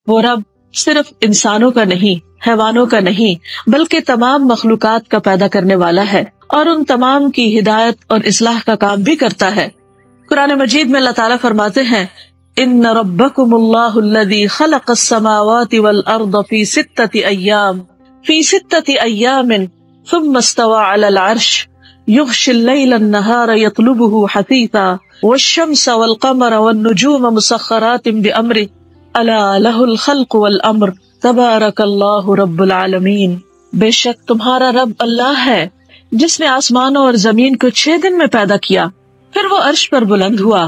وہ رب صرف انسانوں کا نہیں، حیوانوں کا نہیں، بلکہ تمام مخلوقات کا پیدا کرنے والا ہے اور ان تمام کی ہدایت اور اصلاح کا کام بھی کرتا ہے۔ قرآن مجید میں اللہ تعالیٰ فرماتے ہیں ان ربکم اللہ الذی خلق السماوات والارض فی ستۃ ایام ثم استوى علی العرش یغشی اللیل النہار یطلبہ حثیثا والشمس والقمر والنجوم مسخرات بامرہ الا لہ الخلق والامر تبارک اللہ رب العالمین۔ بے شک تمہارا رب اللہ ہے جس نے آسمانوں اور زمین کو 6 دن میں پیدا کیا، پھر وہ عرش پر بلند ہوا،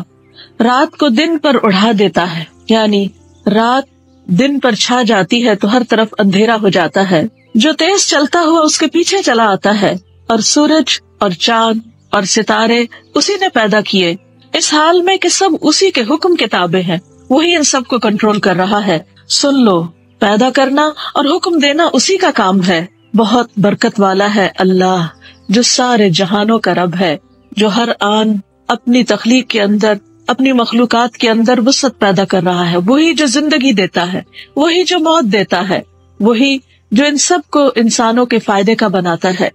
رات کو دن پر اڑا دیتا ہے، یعنی رات دن پر چھا جاتی ہے تو ہر طرف اندھیرا ہو جاتا ہے، جو تیز چلتا ہوا اس کے پیچھے چلا آتا ہے، اور سورج اور چاند اور ستارے اسی نے پیدا کیے، اس حال میں کہ سب اسی کے حکم کے تابع ہیں، وہی ان سب کو کنٹرول کر رہا ہے۔ سن لو، پیدا کرنا اور حکم دینا اسی کا کام ہے، بہت برکت والا ہے اللہ جو سارے جہانوں کا رب ہے، جو ہر آن اپنی تخلیق کے اندر، اپنی مخلوقات کے اندر وسعت پیدا کر رہا ہے، وہی جو زندگی دیتا ہے، وہی جو موت دیتا ہے، وہی جو ان سب کو انسانوں کے فائدے کا بناتا ہے۔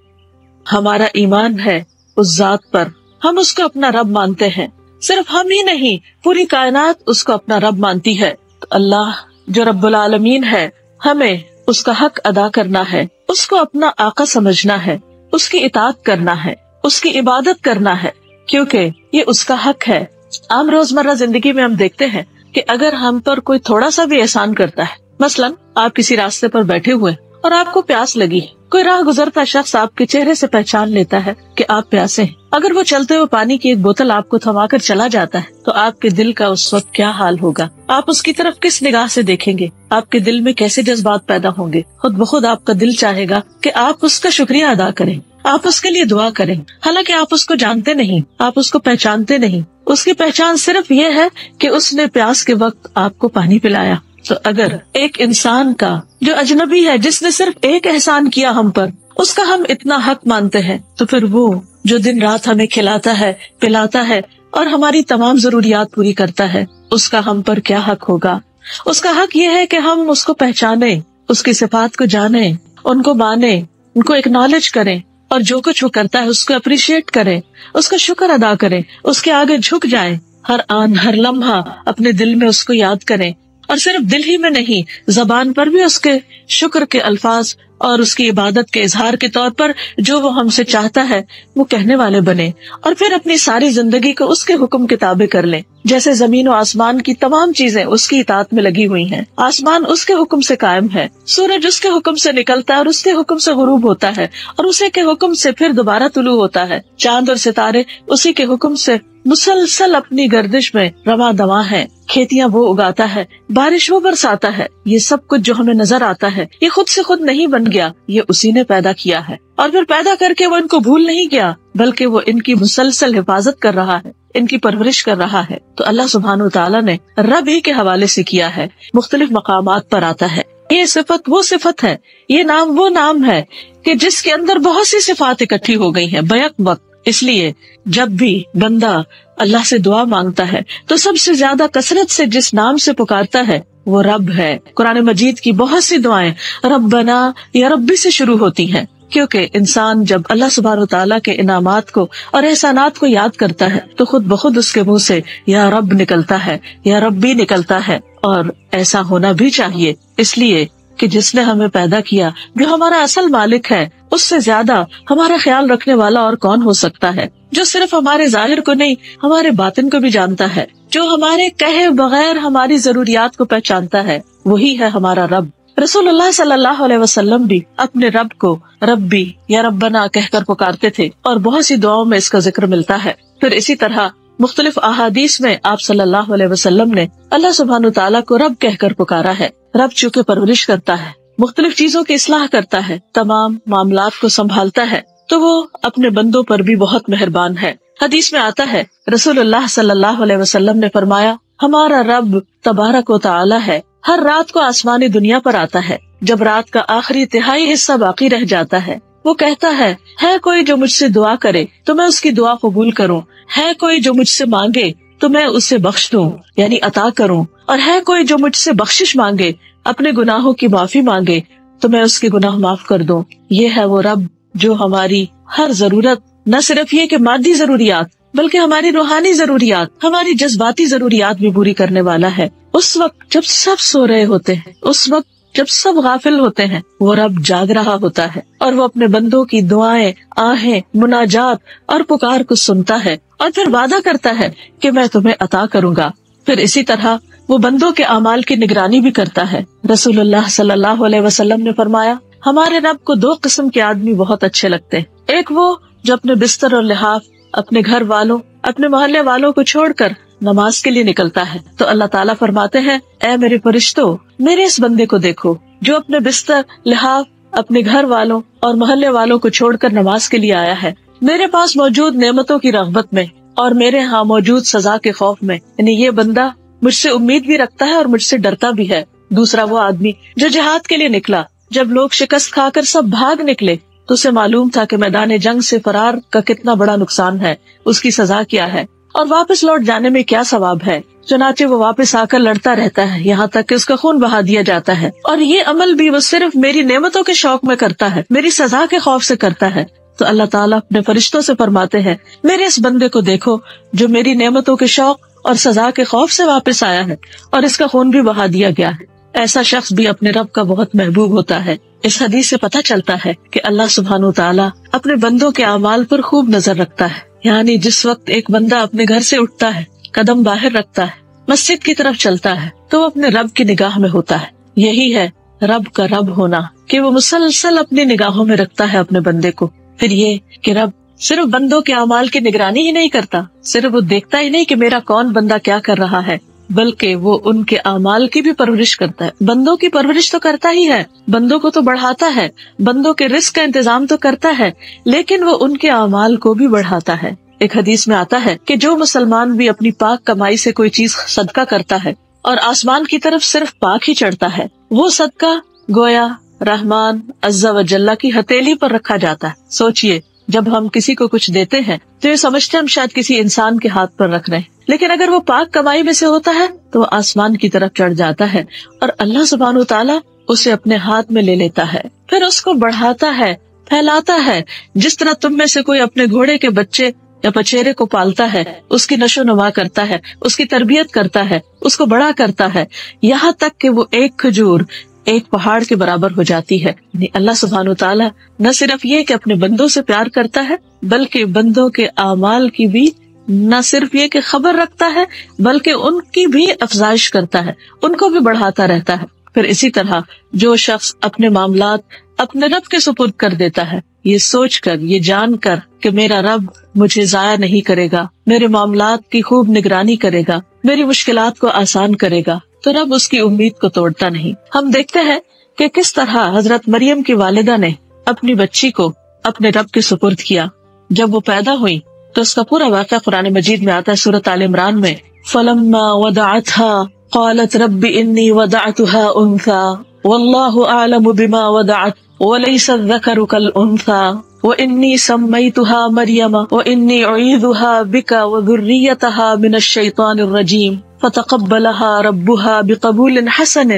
ہمارا ایمان ہے اس ذات پر، ہم اس کو اپنا رب مانتے ہیں، صرف ہم ہی نہیں پوری کائنات اس کو اپنا رب مانتی ہے۔ تو اللہ جو رب العالمین ہے، ہمیں اس کا حق ادا کرنا ہے، اس کو اپنا آقا سمجھنا ہے، اس کی اطاعت کرنا ہے، اس کی عبادت کرنا ہے، کیونکہ یہ اس کا حق ہے۔ عام روزمرہ زندگی میں ہم دیکھتے ہیں کہ اگر ہم پر کوئی تھوڑا سا بھی احسان کرتا ہے، مثلاً آپ کسی راستے پر بیٹھے ہوئے اور آپ کو پیاس لگی، کوئی راہ گزرتا شخص آپ کے چہرے سے پہچان لیتا ہے کہ آپ پیاسے ہیں، اگر وہ چلتے ہوئے پانی کی ایک بوتل آپ کو تھما کر چلا جاتا ہے تو آپ کے دل کا اس وقت کیا حال ہوگا؟ آپ اس کی طرف کس نگاہ سے دیکھیں گے؟ آپ کے دل میں کیسے جذبات پیدا ہوں گے؟ خود بخود آپ کا دل چاہے گا کہ آپ اس کا شکریہ ادا کریں، آپ اس کے لیے دعا کریں، حالانکہ آپ اس کو جانتے نہیں، آپ اس کو پہچانتے نہیں، اس کی پہچان صرف یہ ہے کہ اس نے پیاس کے وقت آپ کو پانی پلایا۔ تو اگر ایک انسان کا جو اجنبی ہے، جس نے صرف ایک احسان کیا ہم پر، اس کا ہم اتنا حق مانتے ہیں، تو پھر وہ جو دن رات ہمیں کھلاتا ہے، پلاتا ہے اور ہماری تمام ضروریات پوری کرتا ہے، اس کا ہم پر کیا حق ہوگا؟ اس کا حق یہ ہے کہ ہم اس کو پہچانیں، اس کی صفات کو جانیں، ان کو مانیں، ان کو اکنالج کریں، اور جو کچھ وہ کرتا ہے اس کو اپریشیٹ کریں، اس کا شکر ادا کریں، اس کے آگے جھک جائیں، ہر آن ہر لمحہ اپنے دل میں اس کو یاد کریں، اور صرف دل ہی میں نہیں، زبان پر بھی اس کے شکر کے الفاظ اور اس کی عبادت کے اظہار کے طور پر جو وہ ہم سے چاہتا ہے وہ کہنے والے بنے، اور پھر اپنی ساری زندگی کو اس کے حکم کے تابع کر لیں۔ جیسے زمین و آسمان کی تمام چیزیں اس کی اطاعت میں لگی ہوئی ہیں، آسمان اس کے حکم سے قائم ہے، سورج اس کے حکم سے نکلتا ہے اور اس کے حکم سے غروب ہوتا ہے، اور اسی کے حکم سے پھر دوبارہ طلوع ہوتا ہے، چاند اور ستارے اسی کے حکم سے مسلسل اپنی گردش میں رواں دواں ہیں، کھیتیاں وہ اگاتا ہے، بارش وہ برساتا ہے، یہ سب کچھ جو ہمیں نظر آتا ہے یہ خود سے خود نہیں بن گیا، یہ اسی نے پیدا کیا ہے، اور پھر پیدا کر کے وہ ان کو بھول نہیں گیا بلکہ وہ ان کی مسلسل حفاظت کر رہا ہے، ان کی پرورش کر رہا ہے۔ تو اللہ سبحانہ وتعالیٰ نے رب ہی کے حوالے سے کیا ہے، مختلف مقامات پر آتا ہے، یہ صفت وہ صفت ہے، یہ نام وہ نام ہے کہ جس کے اندر بہت سی صفات اکٹھی ہو گئی ہیں بیک وقت۔ اس لیے جب بھی بندہ اللہ سے دعا مانگتا ہے تو سب سے زیادہ کثرت سے جس نام سے پکارتا ہے وہ رب ہے۔ قرآن مجید کی بہت سی دعائیں ربنا یا ربی سے شروع ہوتی ہیں، کیونکہ انسان جب اللہ سبحانہ وتعالیٰ کے انعامات کو اور احسانات کو یاد کرتا ہے تو خود بخود اس کے منہ سے یا رب نکلتا ہے، یا ربی نکلتا ہے، اور ایسا ہونا بھی چاہیے، اس لیے کہ جس نے ہمیں پیدا کیا، جو ہمارا اصل مالک ہے، اس سے زیادہ ہمارا خیال رکھنے والا اور کون ہو سکتا ہے، جو صرف ہمارے ظاہر کو نہیں ہمارے باطن کو بھی جانتا ہے، جو ہمارے کہے بغیر ہماری ضروریات کو پہچانتا ہے، وہی ہے ہمارا رب۔ رسول اللہ صلی اللہ علیہ وسلم بھی اپنے رب کو ربی یا ربنا کہہ کر پکارتے تھے، اور بہت سی دعاؤں میں اس کا ذکر ملتا ہے۔ پھر اسی طرح مختلف احادیث میں آپ صلی اللہ علیہ وسلم نے اللہ سبحانہ تعالیٰ کو رب کہہ کر پکارا ہے۔ رب چونکہ پرورش کرتا ہے، مختلف چیزوں کی اصلاح کرتا ہے، تمام معاملات کو سنبھالتا ہے، تو وہ اپنے بندوں پر بھی بہت مہربان ہے۔ حدیث میں آتا ہے رسول اللہ صلی اللہ علیہ وسلم نے فرمایا، ہمارا رب تبارک و تعالی ہے، ہر رات کو آسمانی دنیا پر آتا ہے، جب رات کا آخری تہائی حصہ باقی رہ جاتا ہے وہ کہتا ہے کوئی جو مجھ سے دعا کرے تو میں اس کی دعا قبول کروں، ہے کوئی جو مجھ سے مانگے تو میں اسے بخش دوں یعنی عطا کروں، اور ہے کوئی جو مجھ سے بخشش مانگے، اپنے گناہوں کی معافی مانگے تو میں اس کے گناہ معاف کر دوں۔ یہ ہے وہ رب جو ہماری ہر ضرورت، نہ صرف یہ کہ مادی ضروریات بلکہ ہماری روحانی ضروریات، ہماری جذباتی ضروریات بھی پوری کرنے والا ہے۔ اس وقت جب سب سو رہے ہوتے ہیں، اس وقت جب سب غافل ہوتے ہیں، وہ رب جاگ رہا ہوتا ہے اور وہ اپنے بندوں کی دعائیں، آہیں، مناجات اور پکار کو سنتا ہے اور پھر وعدہ کرتا ہے کہ میں تمہیں عطا کروں گا۔ پھر اسی طرح وہ بندوں کے اعمال کی نگرانی بھی کرتا ہے۔ رسول اللہ صلی اللہ علیہ وسلم نے فرمایا، ہمارے رب کو دو قسم کے آدمی بہت اچھے لگتے ہیں، ایک وہ جو اپنے بستر اور لحاف، اپنے گھر والوں، اپنے محلے والوں کو چھوڑ کر نماز کے لیے نکلتا ہے تو اللہ تعالیٰ فرماتے ہیں، اے میرے فرشتوں، میرے اس بندے کو دیکھو جو اپنے بستر، لحاف، اپنے گھر والوں اور محلے والوں کو چھوڑ کر نماز کے لیے آیا ہے، میرے پاس موجود نعمتوں کی رغبت میں اور میرے ہاں موجود سزا کے خوف میں، یعنی یہ بندہ مجھ سے امید بھی رکھتا ہے اور مجھ سے ڈرتا بھی ہے۔ دوسرا وہ آدمی جو جہاد کے لیے نکلا، جب لوگ شکست کھا کر سب بھاگ نکلے تو اسے معلوم تھا کہ میدان جنگ سے فرار کا کتنا بڑا نقصان ہے، اس کی سزا کیا ہے اور واپس لوٹ جانے میں کیا ثواب ہے، چنانچہ وہ واپس آ کر لڑتا رہتا ہے یہاں تک کہ اس کا خون بہا دیا جاتا ہے، اور یہ عمل بھی وہ صرف میری نعمتوں کے شوق میں کرتا ہے، میری سزا کے خوف سے کرتا ہے۔ تو اللہ تعالیٰ اپنے فرشتوں سے فرماتے ہیں، میرے اس بندے کو دیکھو جو میری نعمتوں کے شوق اور سزا کے خوف سے واپس آیا ہے اور اس کا خون بھی بہا دیا گیا ہے۔ ایسا شخص بھی اپنے رب کا بہت محبوب ہوتا ہے۔ اس حدیث سے پتہ چلتا ہے کہ اللہ سبحانہ و تعالیٰ اپنے بندوں کے اعمال پر خوب نظر رکھتا ہے، یعنی جس وقت ایک بندہ اپنے گھر سے اٹھتا ہے، قدم باہر رکھتا ہے، مسجد کی طرف چلتا ہے تو وہ اپنے رب کی نگاہ میں ہوتا ہے۔ یہی ہے رب کا رب ہونا، کہ وہ مسلسل اپنی نگاہوں میں رکھتا ہے اپنے بندے کو۔ پھر یہ کہ رب صرف بندوں کے اعمال کی نگرانی ہی نہیں کرتا، صرف وہ دیکھتا ہی نہیں کہ میرا کون بندہ کیا کر رہا ہے، بلکہ وہ ان کے اعمال کی بھی پرورش کرتا ہے۔ بندوں کی پرورش تو کرتا ہی ہے، بندوں کو تو بڑھاتا ہے، بندوں کے رزق کا انتظام تو کرتا ہے، لیکن وہ ان کے اعمال کو بھی بڑھاتا ہے۔ ایک حدیث میں آتا ہے کہ جو مسلمان بھی اپنی پاک کمائی سے کوئی چیز صدقہ کرتا ہے اور آسمان کی طرف صرف پاک ہی چڑھتا ہے، وہ صدقہ گویا رحمان عز و جل کی ہتھیلی پر رکھا جاتا ہے۔ سوچئے، جب ہم کسی کو کچھ دیتے ہیں تو یہ سمجھتے ہم شاید کسی انسان کے ہاتھ پر رکھ رہے ہیں، لیکن اگر وہ پاک کمائی میں سے ہوتا ہے تو وہ آسمان کی طرف چڑھ جاتا ہے اور اللہ سبحانہ و تعالیٰ اسے اپنے ہاتھ میں لے لیتا ہے، پھر اس کو بڑھاتا ہے، پھیلاتا ہے۔ جس طرح تم میں سے کوئی اپنے گھوڑے کے بچے یا پچیرے کو پالتا ہے، اس کی نشو نما کرتا ہے، اس کی تربیت کرتا ہے، اس کو بڑا کرتا ہے، یہاں تک کہ وہ ایک کھجور ایک پہاڑ کے برابر ہو جاتی ہے۔ یعنی اللہ سبحانہ و تعالیٰ نہ صرف یہ کہ اپنے بندوں سے پیار کرتا ہے، بلکہ بندوں کے اعمال کی بھی نہ صرف یہ کہ خبر رکھتا ہے، بلکہ ان کی بھی افزائش کرتا ہے، ان کو بھی بڑھاتا رہتا ہے۔ پھر اسی طرح جو شخص اپنے معاملات اپنے رب کے سپرد کر دیتا ہے، یہ سوچ کر، یہ جان کر کہ میرا رب مجھے ضائع نہیں کرے گا، میرے معاملات کی خوب نگرانی کرے گا، میری مشکلات کو آسان کرے گا، تو رب اس کی امید کو توڑتا نہیں۔ ہم دیکھتے ہیں کہ کس طرح حضرت مریم کی والدہ نے اپنی بچی کو اپنے رب کے سپرد کیا۔ جب وہ پیدا ہوئی تو اس کا پورا واقعہ قرآن مجید میں آتا ہے، سورۃ آل عمران میں، فَلَمَّا وَضَعَتْهَا قَالَتْ رَبِّ إِنِّي وَضَعْتُهَا أُنثَىٰ وَاللَّهُ أَعْلَمُ بِمَا وَضَعَتْ وَلَيْسَ الذَّكَرُ كَالْأُنثَىٰ وَإِنِّي سَمَّيْتُهَا مَرْيَمَ وَإِنِّي أُعِيذُهَا بِكَ وَذُرِّيَّتَهَا مِنَ الشَّيْطَانِ الرَّجِيمِ فَتَقَبَّلَهَا رَبُّهَا بِقَبُولٍ حَسَنٍ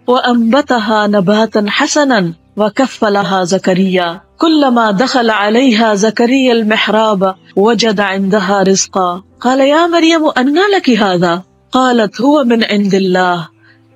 وَأَنبَتَهَا نَبَاتًا حَسَنًا وَكَفَّلَهَا زَكَرِيَّا كُلَّمَا دَخَلَ عَلَيْهَا زَكَرِيَّا الْمِحْرَابَ وَجَدَ عِندَهَا رِزْقًا قَالَ يَا مَرْيَمُ أَنَّىٰ لَكِ هَٰذَا قَالَتْ هُوَ مِنْ عِندِ اللَّهِ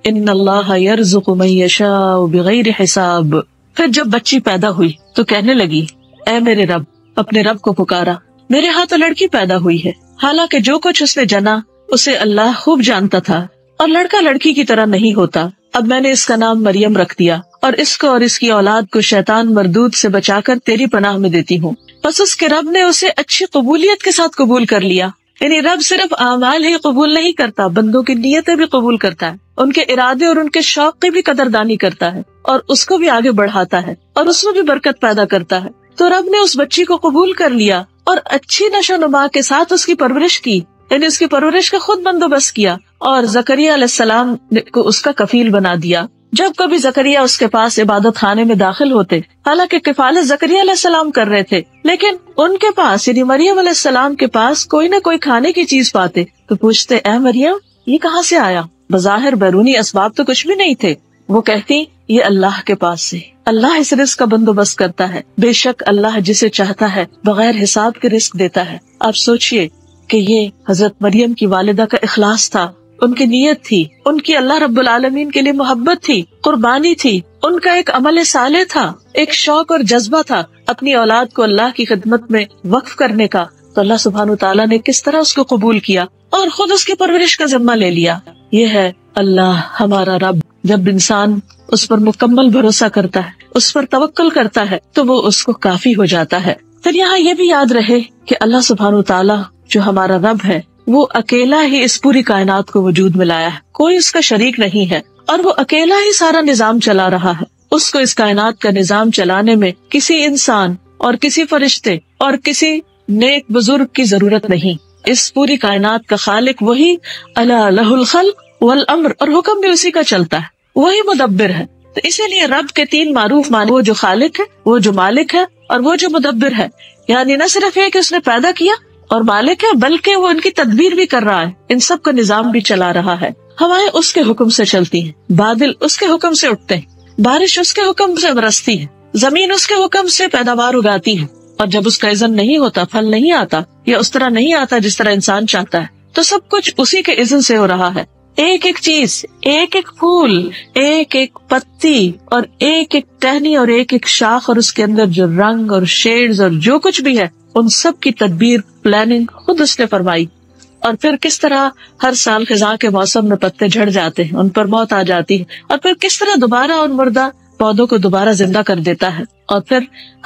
إِنَّ اللَّهَ يَرْزُقُ مَن يَشَاءُ بِغَيْرِ حِسَابٍ۔ پھر جب بچی پیدا ہوئی تو کہنے لگی، اے میرے رب، اپنے رب کو پکارا، میرے ہاں تو لڑکی پیدا ہوئی ہے، حالانکہ جو کچھ اس نے جنا اسے اللہ خوب جانتا تھا، اور لڑکا لڑکی کی طرح نہیں ہوتا۔ اب میں نے اس کا نام مریم رکھ دیا، اور اس کو اور اس کی اولاد کو شیطان مردود سے بچا کر تیری پناہ میں دیتی ہوں۔ بس اس کے رب نے اسے اچھی قبولیت کے ساتھ قبول کر لیا۔ یعنی رب صرف اعمال ہی قبول نہیں کرتا، بندوں کی نیتیں بھی قبول کرتا ہے، ان کے ارادے اور ان کے شوق کی بھی قدردانی کرتا ہے، اور اس کو بھی آگے بڑھاتا ہے، اور اس میں بھی برکت پیدا کرتا ہے۔ تو رب نے اس بچی کو قبول کر لیا اور اچھی نشو نما کے ساتھ اس کی پرورش کی، یعنی اس کی پرورش کا خود بندوبست کیا، اور زکریا علیہ السلام کو اس کا کفیل بنا دیا۔ جب کبھی زکریا اس کے پاس عبادت خانے میں داخل ہوتے، حالانکہ کفالت زکریا علیہ السلام کر رہے تھے، لیکن ان کے پاس یعنی مریم علیہ السلام کے پاس کوئی نہ کوئی کھانے کی چیز پاتے تو پوچھتے، اے مریم یہ کہاں سے آیا؟ بظاہر بیرونی اسباب تو کچھ بھی نہیں تھے۔ وہ کہتی یہ اللہ کے پاس سے، اللہ اس رزق کا بندوبست کرتا ہے، بے شک اللہ جسے چاہتا ہے بغیر حساب کے رزق دیتا ہے۔ آپ سوچئے کہ یہ حضرت مریم کی والدہ کا اخلاص تھا، ان کی نیت تھی، ان کی اللہ رب العالمین کے لیے محبت تھی، قربانی تھی، ان کا ایک عمل صالح تھا، ایک شوق اور جذبہ تھا اپنی اولاد کو اللہ کی خدمت میں وقف کرنے کا۔ تو اللہ سبحانہ تعالیٰ نے کس طرح اس کو قبول کیا اور خود اس کی پرورش کا ذمہ لے لیا۔ یہ ہے اللہ ہمارا رب۔ جب انسان اس پر مکمل بھروسہ کرتا ہے، اس پر توکل کرتا ہے تو وہ اس کو کافی ہو جاتا ہے۔ پھر یہاں یہ بھی یاد رہے کہ اللہ سبحانہ تعالیٰ جو ہمارا رب ہے وہ اکیلا ہی اس پوری کائنات کو وجود میں لایا ہے، کوئی اس کا شریک نہیں ہے، اور وہ اکیلا ہی سارا نظام چلا رہا ہے۔ اس کو اس کائنات کا نظام چلانے میں کسی انسان اور کسی فرشتے اور کسی نیک بزرگ کی ضرورت نہیں۔ اس پوری کائنات کا خالق وہی، الا لہ الخلق والامر، اور حکم بھی اسی کا چلتا ہے، وہی مدبر ہے۔ تو اسی لیے رب کے تین معروف معنی، وہ جو خالق ہے، وہ جو مالک ہے، اور وہ جو مدبر ہے۔ یعنی نہ صرف یہ کہ اس نے پیدا کیا اور مالک ہے، بلکہ وہ ان کی تدبیر بھی کر رہا ہے، ان سب کا نظام بھی چلا رہا ہے۔ ہوائیں اس کے حکم سے چلتی ہیں، بادل اس کے حکم سے اٹھتے ہیں، بارش اس کے حکم سے برستی ہے، زمین اس کے حکم سے پیداوار اگاتی ہے، اور جب اس کا اذن نہیں ہوتا، پھل نہیں آتا یا اس طرح نہیں آتا جس طرح انسان چاہتا ہے، تو سب کچھ اسی کے اذن سے ہو رہا ہے۔ ایک ایک چیز، ایک ایک پھول، ایک ایک پتی، اور ایک ایک ٹہنی، اور ایک ایک شاخ، اور اس کے اندر جو رنگ اور شیڈز اور جو کچھ بھی ہے، ان سب کی تدبیر، پلاننگ خود اس نے فرمائی۔ اور پھر کس طرح ہر سال خزاں کے موسم میں پتے جھڑ جاتے ہیں، ان پر موت آ جاتی ہے، اور پھر کس طرح دوبارہ ان مردہ پودوں کو دوبارہ زندہ کر دیتا ہے، اور پھر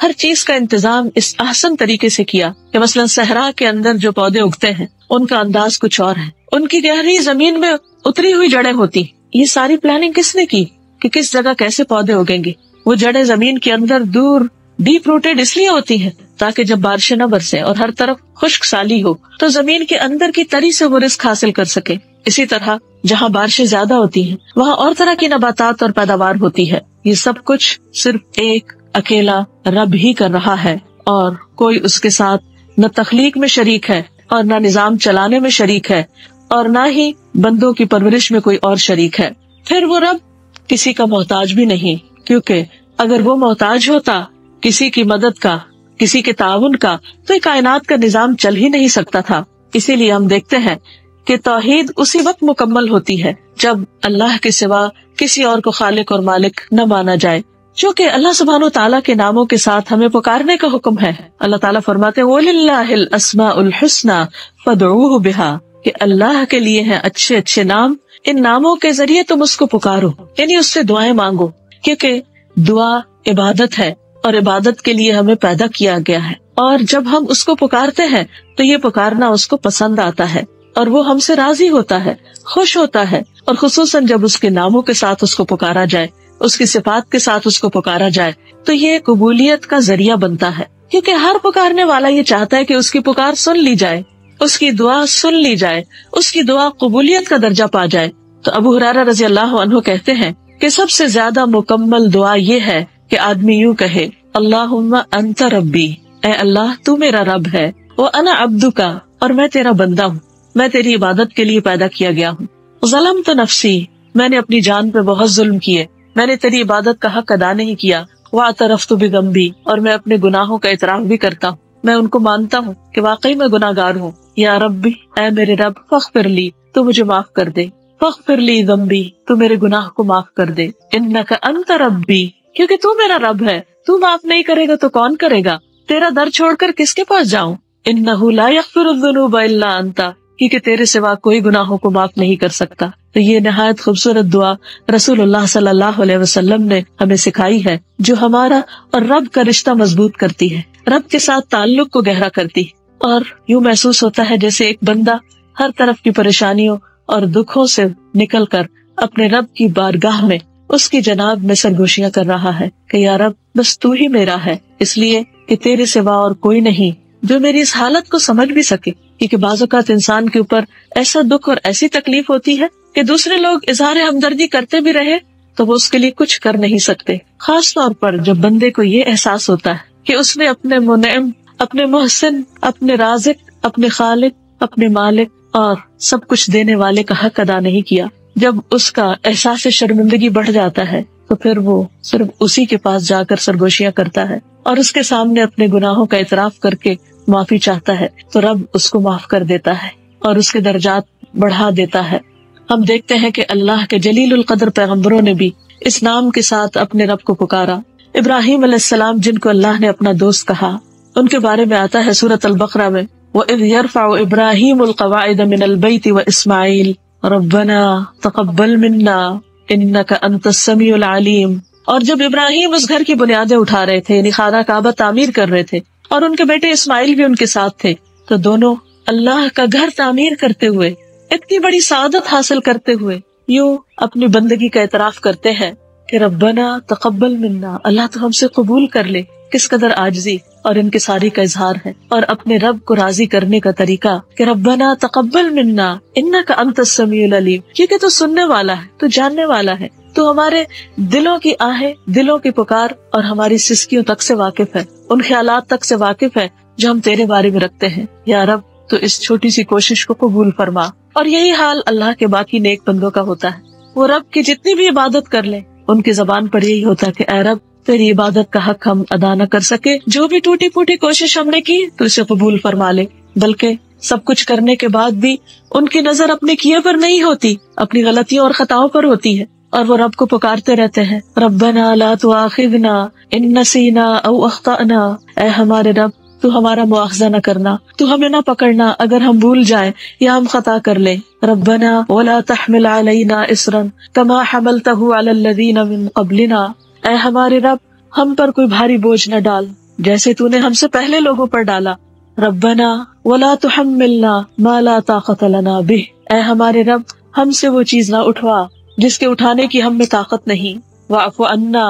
ہر چیز کا انتظام اس احسن طریقے سے کیا کہ مثلا صحرا کے اندر جو پودے اگتے ہیں ان کا انداز کچھ اور ہے، ان کی گہری زمین میں اتری ہوئی جڑیں ہوتی۔ یہ ساری پلاننگ کس نے کی کہ کس جگہ کیسے پودے اگیں گے؟ وہ جڑیں زمین کے اندر دور ڈیپ روٹیڈ اس لیے ہوتی ہیں تاکہ جب بارشیں نہ برسیں اور ہر طرف خشک سالی ہو تو زمین کے اندر کی تری سے وہ رزق حاصل کر سکے۔ اسی طرح جہاں بارشیں زیادہ ہوتی ہیں وہاں اور طرح کی نباتات اور پیداوار ہوتی ہے۔ یہ سب کچھ صرف ایک اکیلا رب ہی کر رہا ہے، اور کوئی اس کے ساتھ نہ تخلیق میں شریک ہے، اور نہ نظام چلانے میں شریک ہے، اور نہ ہی بندوں کی پرورش میں کوئی اور شریک ہے۔ پھر وہ رب کسی کا محتاج بھی نہیں، کیونکہ اگر وہ محتاج ہوتا کسی کی مدد کا، کسی کے تعاون کا، تو یہ کائنات کا نظام چل ہی نہیں سکتا تھا۔ اسی لیے ہم دیکھتے ہیں کہ توحید اسی وقت مکمل ہوتی ہے جب اللہ کے سوا کسی اور کو خالق اور مالک نہ مانا جائے، چونکہ اللہ سبحانہ و تعالیٰ کے ناموں کے ساتھ ہمیں پکارنے کا حکم ہے۔ اللہ تعالیٰ فرماتے ہیں وَلِلَّهِ الْأَسْمَاءُ الْحُسْنَى فَادْعُوهُ بِهَا، کہ اللہ کے لیے ہیں اچھے اچھے نام، ان ناموں کے ذریعے تم اس کو پکارو، یعنی اس سے دعائیں مانگو، کیونکہ دعا عبادت ہے، اور عبادت کے لیے ہمیں پیدا کیا گیا ہے، اور جب ہم اس کو پکارتے ہیں تو یہ پکارنا اس کو پسند آتا ہے، اور وہ ہم سے راضی ہوتا ہے، خوش ہوتا ہے، اور خصوصاً جب اس کے ناموں کے ساتھ اس کو پکارا جائے، اس کی صفات کے ساتھ اس کو پکارا جائے، تو یہ قبولیت کا ذریعہ بنتا ہے، کیونکہ ہر پکارنے والا یہ چاہتا ہے کہ اس کی پکار سن لی جائے، اس کی دعا سن لی جائے، اس کی دعا قبولیت کا درجہ پا جائے۔ تو ابو ہریرہ رضی اللہ عنہ کہتے ہیں کہ سب سے زیادہ مکمل دعا یہ ہے کہ آدمی یوں کہے اللہم انت ربی، اے اللہ تو میرا رب ہے، وانا عبدک، اور میں تیرا بندہ ہوں، میں تیری عبادت کے لیے پیدا کیا گیا ہوں، ظلمت نفسی، میں نے اپنی جان پہ بہت ظلم کیے، میں نے تیری عبادت کا حق ادا نہیں کیا، واعترفت بذنبی، اور میں اپنے گناہوں کا اعتراف بھی کرتا ہوں، میں ان کو مانتا ہوں کہ واقعی میں گناہگار ہوں، یا ربی، اے میرے رب، فاغفر لی، تو مجھے معاف کر دے، فاغفر لی ذنبی، تو میرے گناہ کو معاف کر دے، انک انت ربی، کیونکہ تو میرا رب ہے، تو معاف نہیں کرے گا تو کون کرے گا، تیرا در چھوڑ کر کس کے پاس جاؤں، انہ لا یغفر الذنوب الا انت، کیونکہ تیرے سوا کوئی گناہوں کو معاف نہیں کر سکتا۔ تو یہ نہایت خوبصورت دعا رسول اللہ صلی اللہ علیہ وسلم نے ہمیں سکھائی ہے، جو ہمارا اور رب کا رشتہ مضبوط کرتی ہے، رب کے ساتھ تعلق کو گہرا کرتی ہے، اور یوں محسوس ہوتا ہے جیسے ایک بندہ ہر طرف کی پریشانیوں اور دکھوں سے نکل کر اپنے رب کی بارگاہ میں اس کی جناب میں سرگوشیاں کر رہا ہے کہ یا رب بس تو ہی میرا ہے، اس لیے کہ تیرے سوا اور کوئی نہیں جو میری اس حالت کو سمجھ بھی سکے، کیونکہ بعض اوقات انسان کے اوپر ایسا دکھ اور ایسی تکلیف ہوتی ہے کہ دوسرے لوگ اظہار ہمدردی کرتے بھی رہے تو وہ اس کے لیے کچھ کر نہیں سکتے. خاص طور پر جب بندے کو یہ احساس ہوتا ہے کہ اس نے اپنے منعم، اپنے محسن، اپنے رازق، اپنے خالق، اپنے مالک اور سب کچھ دینے والے کا حق ادا نہیں کیا. جب اس کا احساس شرمندگی بڑھ جاتا ہے تو پھر وہ صرف اسی کے پاس جا کر سرگوشیاں کرتا ہے اور اس کے سامنے اپنے گناہوں کا اعتراف کر کے معافی چاہتا ہے تو رب اس کو معاف کر دیتا ہے اور اس کے درجات بڑھا دیتا ہے. ہم دیکھتے ہیں کہ اللہ کے جلیل القدر پیغمبروں نے بھی اس نام کے ساتھ اپنے رب کو پکارا. ابراہیم علیہ السلام جن کو اللہ نے اپنا دوست کہا، ان کے بارے میں آتا ہے سورۃ البقرہ میں وَإِذْ يَرْفَعُ إِبْرَاهِيمُ الْقَوَاعِدَ مِنَ الْبَيْتِ وَإِسْمَاعِيلُ رَبَّنَا تَقَبَّلْ مِنَّا إِنَّكَ أَنْتَ السَّمِيعُ الْعَلِيمُ. اور جب ابراہیم اس گھر کی بنیادیں اٹھا رہے تھے، یعنی خانہ کعبہ تعمیر کر رہے تھے، اور ان کے بیٹے اسماعیل بھی ان کے ساتھ تھے، تو دونوں اللہ کا گھر تعمیر کرتے ہوئے، اتنی بڑی سعادت حاصل کرتے ہوئے یوں اپنی بندگی کا اعتراف کرتے ہیں کہ ربنا تقبل منا، اللہ تو ہم سے قبول کر لے. کس قدر عاجزی اور انکساری کا اظہار ہے، اور اپنے رب کو راضی کرنے کا طریقہ کہ ربنا تقبل منا انک انت السمیع العلیم، کیونکہ تو سننے والا ہے، تو جاننے والا ہے، تو ہمارے دلوں کی آہیں، دلوں کی پکار اور ہماری سسکیوں تک سے واقف ہے، ان خیالات تک سے واقف ہے جو ہم تیرے بارے میں رکھتے ہیں. یا رب تو اس چھوٹی سی کوشش کو قبول فرما. اور یہی حال اللہ کے باقی نیک بندوں کا ہوتا ہے. وہ رب کی جتنی بھی عبادت کر لیں، ان کی زبان پر یہی ہوتا ہے کہ اے رب تیری عبادت کا حق ہم ادا نہ کر سکے، جو بھی ٹوٹی پھوٹی کوشش ہم نے کی تو اسے قبول فرما لے. بلکہ سب کچھ کرنے کے بعد بھی ان کی نظر اپنے کیے پر نہیں ہوتی، اپنی غلطیوں اور خطاؤں پر ہوتی ہے، اور وہ رب کو پکارتے رہتے ہیں ربنا لا تؤاخذنا ان نسینا او اخطأنا. اے ہمارے رب تو ہمارا مواخذہ نہ کرنا، تو ہمیں نہ پکڑنا اگر ہم بھول جائیں یا ہم خطا کر لیں. ربنا ولا تحمل علينا اصرا كما حملته على الذين من قبلنا. اے ہمارے رب ہم پر کوئی بھاری بوجھ نہ ڈال جیسے تو نے ہم سے پہلے لوگوں پر ڈالا. ربنا ولا تحملنا ما لا طاقت لنا به. اے ہمارے رب ہم سے وہ چیز نہ اٹھوا جس کے اٹھانے کی ہم میں طاقت نہیں. واعف عنا،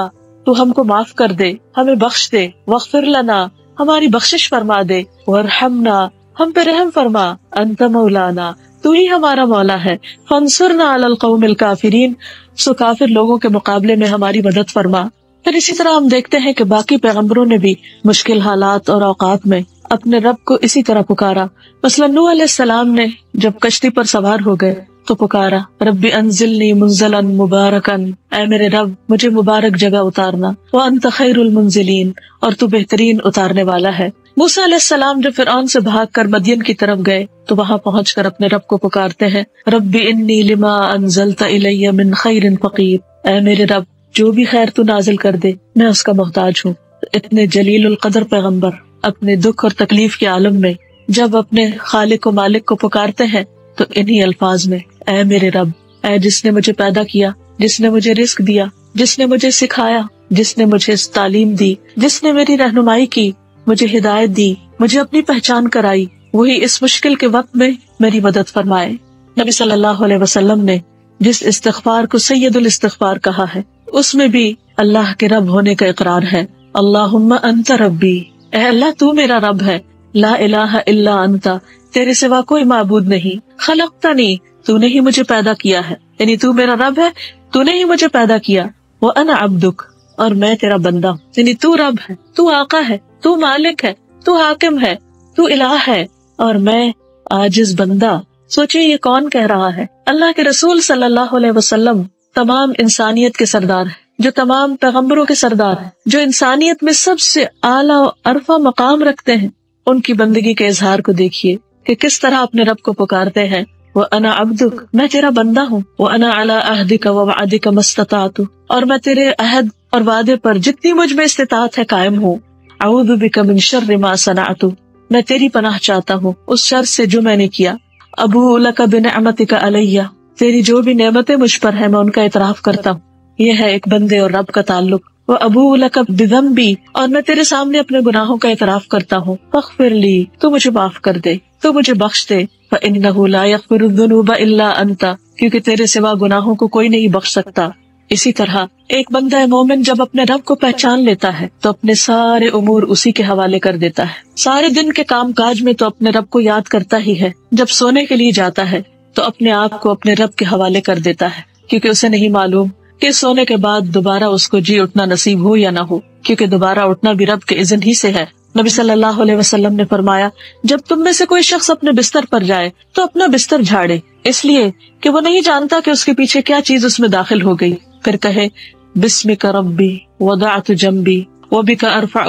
تو ہم کو معاف کر دے، ہمیں بخش دے. واغفر لنا، ہماری بخشش فرما دے. وارحمنا، ہم پہ رحم فرما. انت مولانا، تو ہی ہمارا مولا ہے. فانصرنا علی القوم الکافرین، سو کافر لوگوں کے مقابلے میں ہماری مدد فرما. پھر اسی طرح ہم دیکھتے ہیں کہ باقی پیغمبروں نے بھی مشکل حالات اور اوقات میں اپنے رب کو اسی طرح پکارا. مثلا نوح علیہ السلام نے جب کشتی پر سوار ہو گئے تو پکارا رب انزلنی منزلا مبارکا، اے میرے رب مجھے مبارک جگہ اتارنا. وانت خیر المنزلین، اور تو بہترین اتارنے والا ہے. موسیٰ علیہ السلام جب فرعون سے بھاگ کر مدین کی طرف گئے تو وہاں پہنچ کر اپنے رب کو پکارتے ہیں رب انی لما انزلت الی من خیر فقیر. اے میرے رب جو بھی خیر تو نازل کر دے میں اس کا محتاج ہوں. اتنے جلیل القدر پیغمبر اپنے دکھ اور تکلیف کے عالم میں جب اپنے خالق و مالک کو پکارتے ہیں تو انہی الفاظ میں اے میرے رب، اے جس نے مجھے پیدا کیا، جس نے مجھے رزق دیا، جس نے مجھے سکھایا، جس نے مجھے تعلیم دی، جس نے میری رہنمائی کی، مجھے ہدایت دی، مجھے اپنی پہچان کرائی، وہی اس مشکل کے وقت میں میری مدد فرمائے. نبی صلی اللہ علیہ وسلم نے جس استغفار کو سید الاستغفار کہا ہے اس میں بھی اللہ کے رب ہونے کا اقرار ہے. اللہم انت ربی، اے اللہ تو میرا رب ہے. لا الہ الا انت، تیرے سوا کوئی معبود نہیں. خلقتنی، تو نے ہی مجھے پیدا کیا ہے، یعنی تو میرا رب ہے، تو نے ہی مجھے پیدا کیا. وانا عبدک، اور میں تیرا بندہ ہوں، یعنی تو رب ہے، تو آقا ہے، تو مالک ہے، تو حاکم ہے، تو الہ ہے، اور میں عاجز بندہ. سوچئے یہ کون کہہ رہا ہے؟ اللہ کے رسول صلی اللہ علیہ وسلم تمام انسانیت کے سردار ہیں، جو تمام پیغمبروں کے سردار ہیں، جو انسانیت میں سب سے اعلیٰ و عرفہ مقام رکھتے ہیں. ان کی بندگی کے اظہار کو دیکھیے کہ کس طرح اپنے رب کو پکارتے ہیں وَأَنَا عَبْدُكَ، میں تیرا بندہ ہوں. وَأَنَا عَلَىٰ عَهْدِكَ وَوَعْدِكَ مَا اسْتَطَعْتُ، اور میں تیرے عہد اور وعدے پر جتنی مجھ میں استطاعت ہے قائم ہوں. اعوذ بک من شر ما صنعت، میں تیری پناہ چاہتا ہوں اس شر سے جو میں نے کیا. ابوء لک بنعمتک علی، تیری جو بھی نعمتیں مجھ پر ہیں میں ان کا اعتراف کرتا ہوں. یہ ہے ایک بندے اور رب کا تعلق. وابوء لک بذنبی، اور میں تیرے سامنے اپنے گناہوں کا اعتراف کرتا ہوں. فاغفر لی، تو مجھے معاف کر دے، تو مجھے بخش دے. فإنہ لا یغفر الذنوب الا انت، کیونکہ تیرے سوا گناہوں کو کوئی نہیں بخش سکتا. اسی طرح ایک بندہ مومن جب اپنے رب کو پہچان لیتا ہے تو اپنے سارے امور اسی کے حوالے کر دیتا ہے. سارے دن کے کام کاج میں تو اپنے رب کو یاد کرتا ہی ہے. جب سونے کے لیے جاتا ہے تو اپنے آپ کو اپنے رب کے حوالے کر دیتا ہے، کیونکہ اسے نہیں معلوم کہ سونے کے بعد دوبارہ اس کو جی اٹھنا نصیب ہو یا نہ ہو، کیونکہ دوبارہ اٹھنا بھی رب کے اذن ہی سے ہے۔ نبی صلی اللہ علیہ وسلم نے فرمایا، جب تم میں سے کوئی شخص اپنے بستر پر جائے تو اپنا بستر جھاڑے، اس لیے کہ وہ نہیں جانتا کہ اس کے پیچھے کیا چیز اس میں داخل ہو گئی، پھر کہے بسمک ربی وضعت جنبی وبک ارفعہ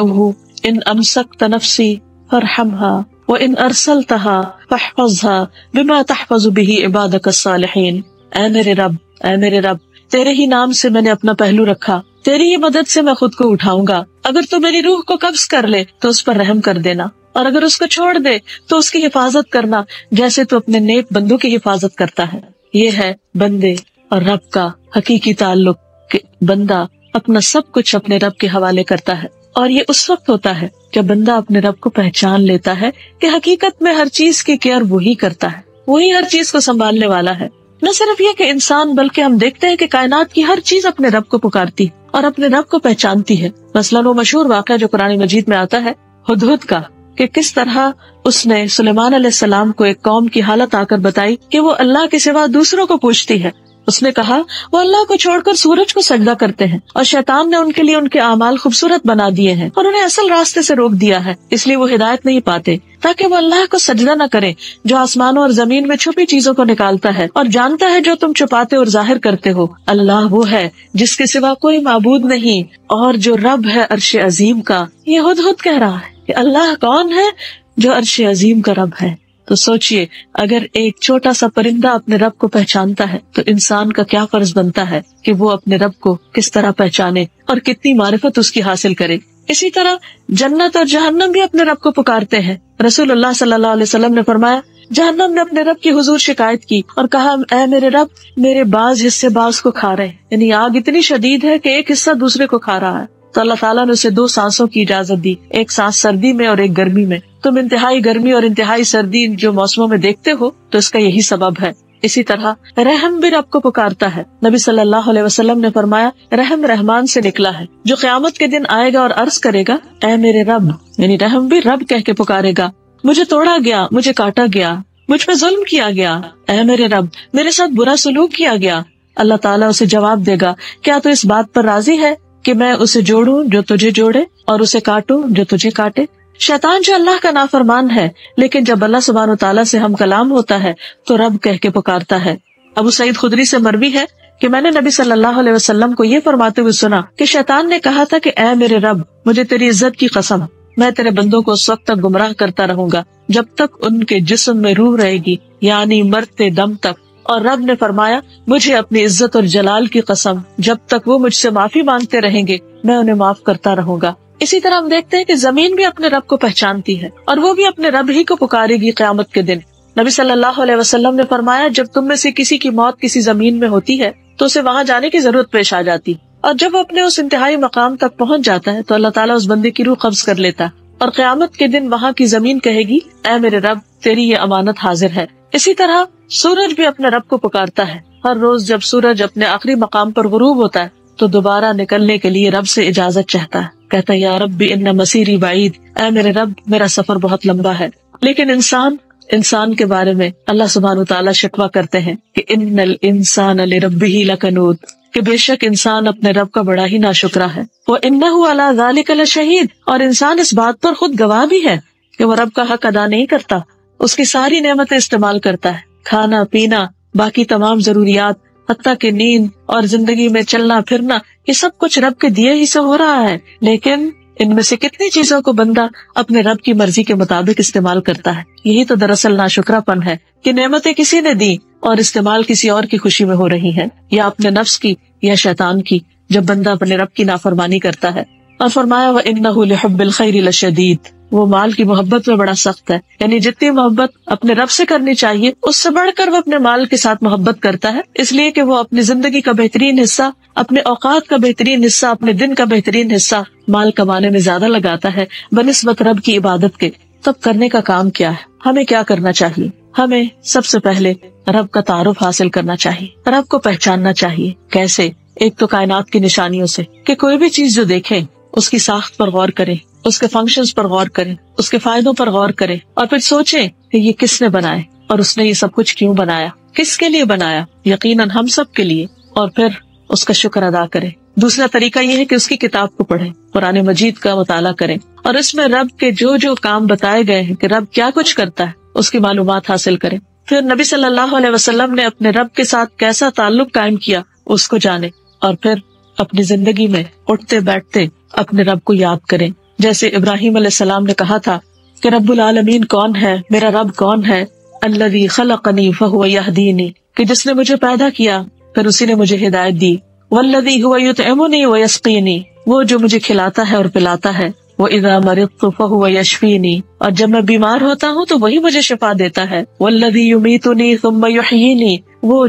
ان امسکت نفسی فارحمها وان ارسلتها فاحفظها بما تحفظ به عبادك الصالحین۔ اے میرے رب، اے میرے رب، تیرے ہی نام سے میں نے اپنا پہلو رکھا، تیری ہی مدد سے میں خود کو اٹھاؤں گا، اگر تو میری روح کو قبض کر لے تو اس پر رحم کر دینا، اور اگر اس کو چھوڑ دے تو اس کی حفاظت کرنا جیسے تو اپنے نیک بندوں کی حفاظت کرتا ہے۔ یہ ہے بندے اور رب کا حقیقی تعلق کہ بندہ اپنا سب کچھ اپنے رب کے حوالے کرتا ہے، اور یہ اس وقت ہوتا ہے جب بندہ اپنے رب کو پہچان لیتا ہے کہ حقیقت میں ہر چیز کی کیئر وہی کرتا ہے، وہی ہر چیز کو سنبھالنے والا ہے۔ نہ صرف یہ کہ انسان، بلکہ ہم دیکھتے ہیں کہ کائنات کی ہر چیز اپنے رب کو پکارتی اور اپنے رب کو پہچانتی ہے۔ مثلاً وہ مشہور واقعہ جو قرآن مجید میں آتا ہے ہدہد کا، کہ کس طرح اس نے سلیمان علیہ السلام کو ایک قوم کی حالت آ کر بتائی کہ وہ اللہ کے سوا دوسروں کو پوجتی ہے۔ اس نے کہا وہ اللہ کو چھوڑ کر سورج کو سجدہ کرتے ہیں، اور شیطان نے ان کے لیے ان کے اعمال خوبصورت بنا دیے ہیں اور انہیں اصل راستے سے روک دیا ہے، اس لیے وہ ہدایت نہیں پاتے، تاکہ وہ اللہ کو سجدہ نہ کریں جو آسمانوں اور زمین میں چھپی چیزوں کو نکالتا ہے اور جانتا ہے جو تم چھپاتے اور ظاہر کرتے ہو۔ اللہ وہ ہے جس کے سوا کوئی معبود نہیں، اور جو رب ہے عرش عظیم کا۔ یہ ہدہد کہہ رہا ہے کہ اللہ کون ہے؟ جو عرش عظیم کا رب ہے۔ تو سوچئے، اگر ایک چھوٹا سا پرندہ اپنے رب کو پہچانتا ہے تو انسان کا کیا فرض بنتا ہے کہ وہ اپنے رب کو کس طرح پہچانے اور کتنی معرفت اس کی حاصل کرے۔ اسی طرح جنت اور جہنم بھی اپنے رب کو پکارتے ہیں۔ رسول اللہ صلی اللہ علیہ وسلم نے فرمایا، جہنم نے اپنے رب کی حضور شکایت کی اور کہا، اے میرے رب، میرے بعض حصے بعض کو کھا رہے ہیں، یعنی آگ اتنی شدید ہے کہ ایک حصہ دوسرے کو کھا رہا ہے۔ تو اللہ تعالیٰ نے اسے 2 سانسوں کی اجازت دی، ایک سانس سردی میں اور ایک گرمی میں۔ تم انتہائی گرمی اور انتہائی سردی جو موسموں میں دیکھتے ہو تو اس کا یہی سبب ہے۔ اسی طرح رحم بھی رب کو پکارتا ہے۔ نبی صلی اللہ علیہ وسلم نے فرمایا، رحم رحمان سے نکلا ہے، جو قیامت کے دن آئے گا اور عرض کرے گا، اے میرے رب، یعنی رحم بھی رب کہہ کے پکارے گا، مجھے توڑا گیا، مجھے کاٹا گیا، مجھ پہ ظلم کیا گیا، اے میرے رب، میرے ساتھ برا سلوک کیا گیا۔ اللہ تعالیٰ اسے جواب دے گا، کیا تو اس بات پر راضی ہے کہ میں اسے جوڑوں جو تجھے جوڑے اور اسے کاٹوں جو تجھے کاٹے؟ شیطان جو اللہ کا نافرمان ہے، لیکن جب اللہ سبحانہ وتعالیٰ سے ہم کلام ہوتا ہے تو رب کہہ کے پکارتا ہے۔ ابو سعید خدری سے مروی ہے کہ میں نے نبی صلی اللہ علیہ وسلم کو یہ فرماتے ہوئے سنا کہ شیطان نے کہا تھا کہ اے میرے رب، مجھے تیری عزت کی قسم، میں تیرے بندوں کو اس وقت تک گمراہ کرتا رہوں گا جب تک ان کے جسم میں روح رہے گی، یعنی مرتے دم تک۔ اور رب نے فرمایا، مجھے اپنی عزت اور جلال کی قسم، جب تک وہ مجھ سے معافی مانگتے رہیں گے میں انہیں معاف کرتا رہوں گا۔ اسی طرح ہم دیکھتے ہیں کہ زمین بھی اپنے رب کو پہچانتی ہے اور وہ بھی اپنے رب ہی کو پکارے گی قیامت کے دن۔ نبی صلی اللہ علیہ وسلم نے فرمایا، جب تم میں سے کسی کی موت کسی زمین میں ہوتی ہے تو اسے وہاں جانے کی ضرورت پیش آ جاتی، اور جب وہ اپنے اس انتہائی مقام تک پہنچ جاتا ہے تو اللہ تعالیٰ اس بندے کی روح قبض کر لیتا ہے، اور قیامت کے دن وہاں کی زمین کہے گی، اے میرے رب، تیری یہ امانت حاضر ہے۔ اسی طرح سورج بھی اپنے رب کو پکارتا ہے۔ ہر روز جب سورج اپنے آخری مقام پر غروب ہوتا ہے تو دوبارہ نکلنے کے لیے رب سے اجازت چاہتا ہے، کہتا ہے، یا رب ان مسیری بعید، اے میرے رب، میرا سفر بہت لمبا ہے۔ لیکن انسان کے بارے میں اللہ سبحانہ وتعالیٰ شکوہ کرتے ہیں کہ ان الانسان لربہ لکنود، کہ بے شک انسان اپنے رب کا بڑا ہی ناشکرا ہے۔ وَإِنَّهُ عَلَى ذَلِكَ لَشَهِيدٌ، اور انسان اس بات پر خود گواہ بھی ہے کہ وہ رب کا حق ادا نہیں کرتا، اس کی ساری نعمتیں استعمال کرتا ہے، کھانا پینا، باقی تمام ضروریات، حتیٰ کہ نیند اور زندگی میں چلنا پھرنا، یہ سب کچھ رب کے دیے ہی سے ہو رہا ہے۔ لیکن ان میں سے کتنی چیزوں کو بندہ اپنے رب کی مرضی کے مطابق استعمال کرتا ہے۔ یہی تو دراصل ناشکرا پن ہے کہ نعمتیں کسی نے دی اور استعمال کسی اور کی خوشی میں ہو رہی ہیں، یا اپنے نفس کی یا شیطان کی، جب بندہ اپنے رب کی نافرمانی کرتا ہے۔ اور فرمایا، وَإِنَّهُ لِحُبِّ الْخَيْرِ لَشَدِيدٌ، وہ مال کی محبت میں بڑا سخت ہے، یعنی جتنی محبت اپنے رب سے کرنی چاہیے اس سے بڑھ کر وہ اپنے مال کے ساتھ محبت کرتا ہے، اس لیے کہ وہ اپنی زندگی کا بہترین حصہ، اپنے اوقات کا بہترین حصہ، اپنے دن کا بہترین حصہ مال کمانے میں زیادہ لگاتا ہے بنسبت رب کی عبادت کے۔ تب کرنے کا کام کیا ہے؟ ہمیں کیا کرنا چاہیے؟ ہمیں سب سے پہلے رب کا تعارف حاصل کرنا چاہیے، رب کو پہچاننا چاہیے۔ کیسے؟ ایک تو کائنات کی نشانیوں سے، کہ کوئی بھی چیز جو دیکھیں اس کی ساخت پر غور کریں، اس کے فنکشنز پر غور کریں، اس کے فائدوں پر غور کریں، اور پھر سوچیں کہ یہ کس نے بنائے اور اس نے یہ سب کچھ کیوں بنایا، کس کے لیے بنایا؟ یقیناً ہم سب کے لیے۔ اور پھر اس کا شکر ادا کریں. دوسرا طریقہ یہ ہے کہ اس کی کتاب کو پڑھیں، قرآن مجید کا مطالعہ کریں اور اس میں رب کے جو جو کام بتائے گئے ہیں کہ رب کیا کچھ کرتا ہے اس کی معلومات حاصل کریں. پھر نبی صلی اللہ علیہ وسلم نے اپنے رب کے ساتھ کیسا تعلق قائم کیا اس کو جانیں اور پھر اپنی زندگی میں اٹھتے بیٹھتے اپنے رب کو یاد کریں. جیسے ابراہیم علیہ السلام نے کہا تھا کہ رب العالمین کون ہے، میرا رب کون ہے، الذی خلقنی فہو یہدینی، کہ جس نے مجھے پیدا کیا پھر اسی نے مجھے ہدایت دی، والذی هو یطعمنی ویسقینی، وہ جو مجھے کھلاتا ہے اور پلاتا ہے، وَإِذَا مَرِضْتُ فَهُوَ يَشْفِينِي، اور جب میں بیمار ہوتا ہوں تو وہی مجھے شفا دیتا ہے، وَالَّذِي يُمِيتُنِي ثُمَّ يُحْيِينِي، وہ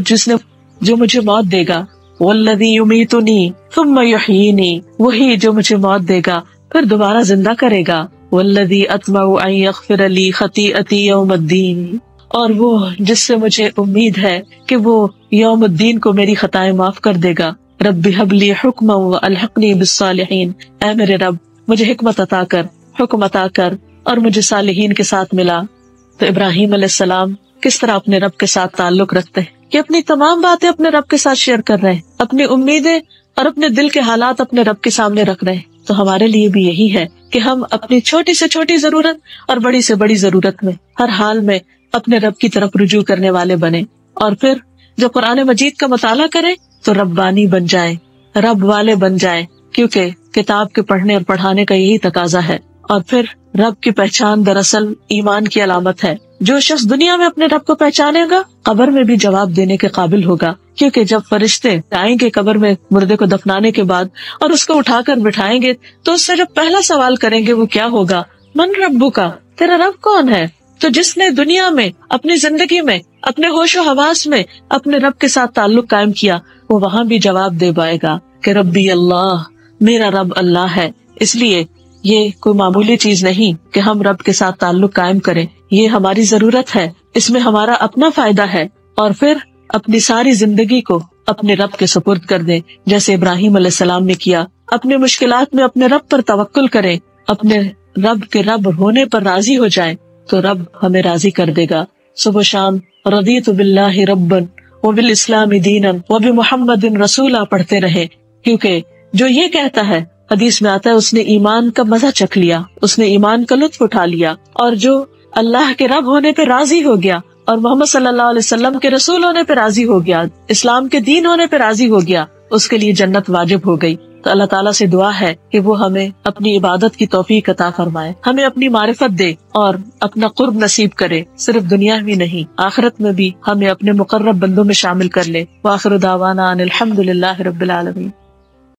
جو مجھے موت دے گا، وَالَّذِي يُمِيتُنِي ثُمَّ يُحْيِينِي، وہی جو مجھے موت دے گا پھر دوبارہ زندہ کرے گا، وَالَّذِي أَطْمَعُ أَن يَغْفِرَ لِي خَطِيئَتِي يَوْمَ الدِّينِ، اور وہ جس سے مجھے امید ہے کہ وہ یوم الدین کو میری خطائیں معاف کر دے گا. رب هب لي حکما والحقنی بالصالحین، اے میرے رب مجھے حکمت عطا کر، حکم عطا کر اور مجھے صالحین کے ساتھ ملا. تو ابراہیم علیہ السلام کس طرح اپنے رب کے ساتھ تعلق رکھتے ہیں کہ اپنی تمام باتیں اپنے رب کے ساتھ شیئر کر رہے ہیں، اپنی امیدیں اور اپنے دل کے حالات اپنے رب کے سامنے رکھ رہے ہیں. تو ہمارے لیے بھی یہی ہے کہ ہم اپنی چھوٹی سے چھوٹی ضرورت اور بڑی سے بڑی ضرورت میں ہر حال میں اپنے رب کی طرف رجوع کرنے والے بنے، اور پھر جب قرآن مجید کا مطالعہ کریں تو ربانی بن جائیں، رب والے بن جائیں، کیونکہ کتاب کے پڑھنے اور پڑھانے کا یہی تقاضا ہے. اور پھر رب کی پہچان دراصل ایمان کی علامت ہے. جو شخص دنیا میں اپنے رب کو پہچانے گا قبر میں بھی جواب دینے کے قابل ہوگا، کیونکہ جب فرشتے آئیں گے قبر میں مردے کو دفنانے کے بعد اور اس کو اٹھا کر بٹھائیں گے تو اس سے جب پہلا سوال کریں گے وہ کیا ہوگا، من ربو کا، تیرا رب کون ہے. تو جس نے دنیا میں اپنی زندگی میں اپنے ہوش و حواس میں اپنے رب کے ساتھ تعلق قائم کیا وہ وہاں بھی جواب دے پائے گا کہ ربی اللہ، میرا رب اللہ ہے. اس لیے یہ کوئی معمولی چیز نہیں کہ ہم رب کے ساتھ تعلق قائم کریں، یہ ہماری ضرورت ہے، اس میں ہمارا اپنا فائدہ ہے. اور پھر اپنی ساری زندگی کو اپنے رب کے سپرد کر دیں جیسے ابراہیم علیہ السلام نے کیا. اپنے مشکلات میں اپنے رب پر توکل کریں، اپنے رب کے رب ہونے پر راضی ہو جائیں تو رب ہمیں راضی کر دے گا. صبح شام رضیت باللہ ربا وبالاسلام دینا وبمحمد رسولا پڑھتے رہے، کیونکہ جو یہ کہتا ہے، حدیث میں آتا ہے، اس نے ایمان کا مزہ چکھ لیا، اس نے ایمان کا لطف اٹھا لیا، اور جو اللہ کے رب ہونے پہ راضی ہو گیا اور محمد صلی اللہ علیہ وسلم کے رسول ہونے پہ راضی ہو گیا، اسلام کے دین ہونے پہ راضی ہو گیا، اس کے لیے جنت واجب ہو گئی. تو اللہ تعالیٰ سے دعا ہے کہ وہ ہمیں اپنی عبادت کی توفیق عطا فرمائے، ہمیں اپنی معرفت دے اور اپنا قرب نصیب کرے، صرف دنیا میں نہیں آخرت میں بھی ہمیں اپنے مقرب بندوں میں شامل کر لے. وآخر دعوانا ان الحمد للہ رب العالمین.